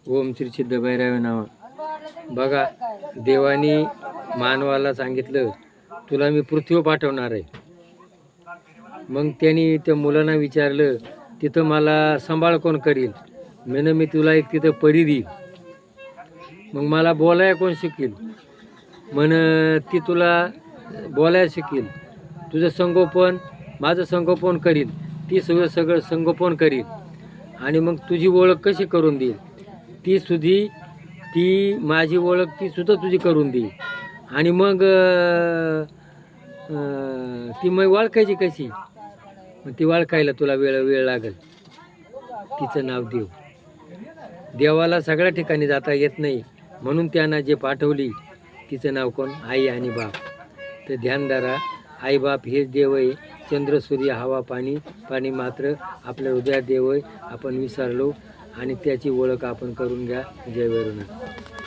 ओम श्री सिद्ध भैरव नावा. बघा, देवानी मानवाला सांगितलं तुला मी पृथ्वीवर पाठवणार आहे. मग त्यांनी त्या मुलांना विचारलं तिथं मला सांभाळ कोण करील. मी तुला एक तिथं परी देईल. मग मला बोलायला कोण शिकेल. म्हण ती तुला बोलायला शिकेल. तुझं संगोपन माझं संगोपन करील. ती सगळं संगोपन करील. आणि मग तुझी ओळख कशी करून देईल. ती माझी ओळख ती सुद्धा तुझी करून देईल. आणि मग ती मग ओळखायची कशी. मग ती ओळखायला तुला वेळ लागेल. तिचं नाव देव. देवाला सगळ्या ठिकाणी जाता येत नाही, म्हणून त्यांना जे पाठवली तिचं नाव कोण. आई आणि बाप. तर ध्यान धरा, आई बाप हेच देव आहे. चंद्र सूर्य हवा पाणी मात्र आपल्या हृदयात देव आहे. आपण विसरलो आणि त्याची ओळख आपण करून घ्या. जय वैरुनाथ.